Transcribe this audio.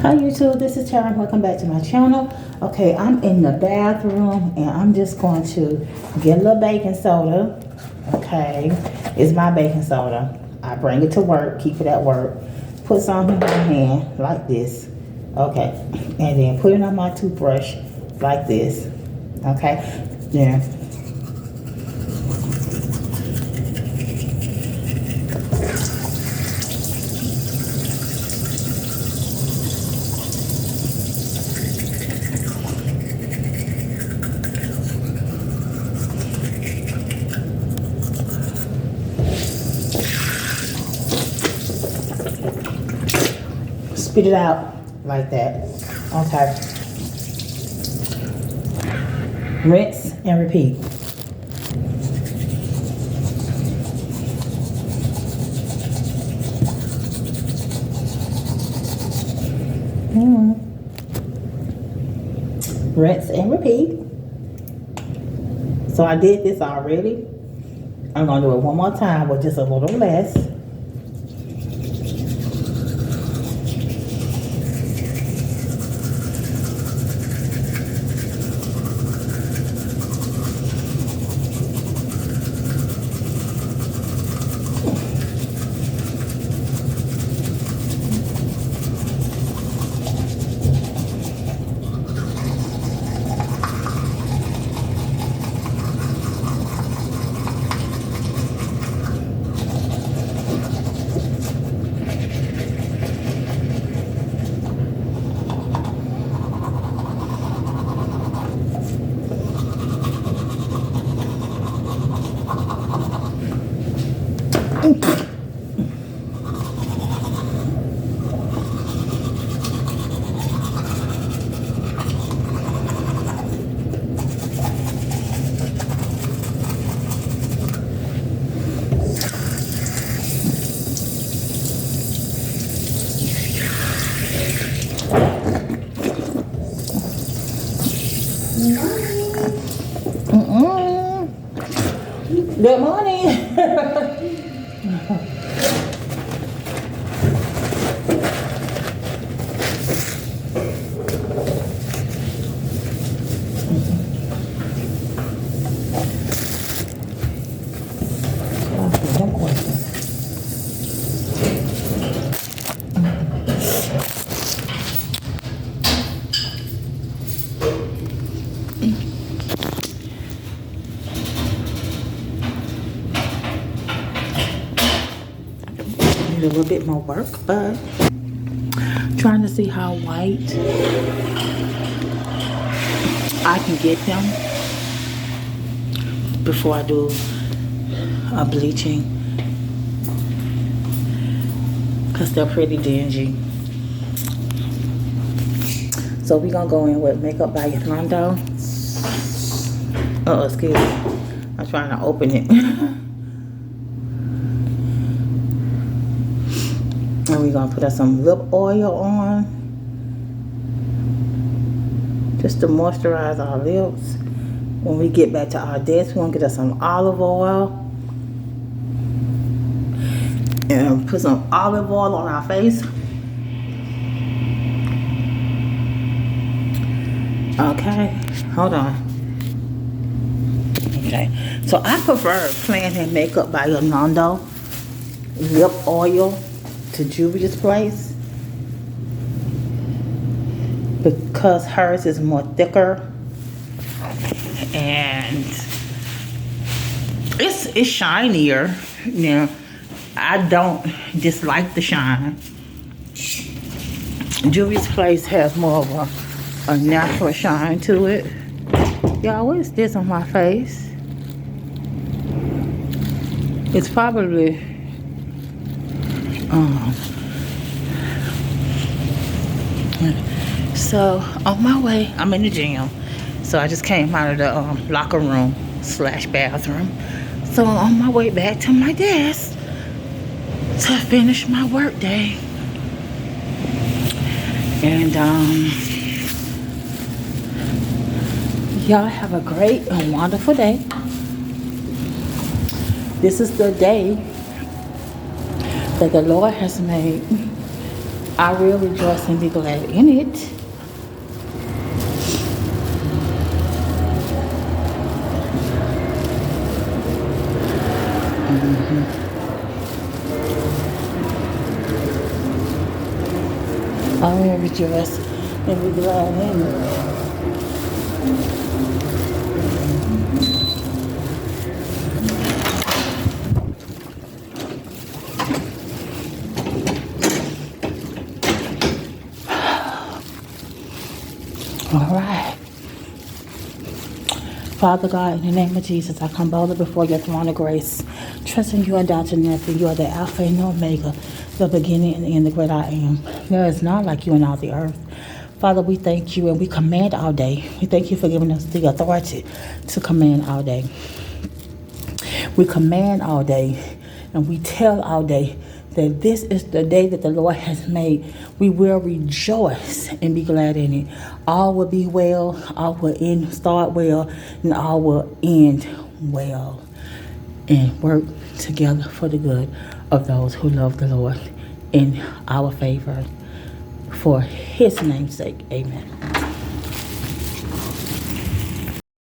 Hi YouTube, this is Tara. Welcome back to my channel. Okay, I'm in the bathroom and I'm just going to get a little baking soda. Okay, it's my baking soda. I bring it to work, keep it at work. Put some in my hand like this. Okay, and then put it on my toothbrush like this. Okay, then spit it out like that. Okay, rinse and repeat. Rinse and repeat. So I did this already. I'm gonna do it one more time with just a little less. Good morning. Need a little bit more work, but trying to see how white I can get them before I do a bleaching, because they're pretty dingy. So we're gonna go in with Makeup by Yolanda. Oh, excuse me, I'm trying to open it. And we're gonna put some lip oil on just to moisturize our lips. When we get back to our desk, we're gonna get us some olive oil and put some olive oil on our face. Okay, hold on. Okay, so I prefer Planet Makeup by Yolanda lip oil to Juvia's Place because hers is more thicker and it's shinier. Now, I don't dislike the shine. Juvia's Place has more of a natural shine to it. Y'all, what is this on my face? It's probably so on my way, I'm in the gym. So I just came out of the locker room slash bathroom. So on my way back to my desk to finish my work day. And y'all have a great and wonderful day. This is the day that the Lord has made. I will rejoice and be glad in it. I will rejoice and be glad in it. All right. Father God, in the name of Jesus, I come boldly before your throne of grace, trusting you and doubting nothing. You are the Alpha and Omega, the beginning and the end, the great I am. There is none like you in all the earth. Father, we thank you and we command all day. We thank you for giving us the authority to command all day. We command all day and we tell all day that this is the day that the Lord has made. We will rejoice and be glad in it. All will be well, all will start well, and all will end well and work together for the good of those who love the Lord in our favor. For his name's sake, amen.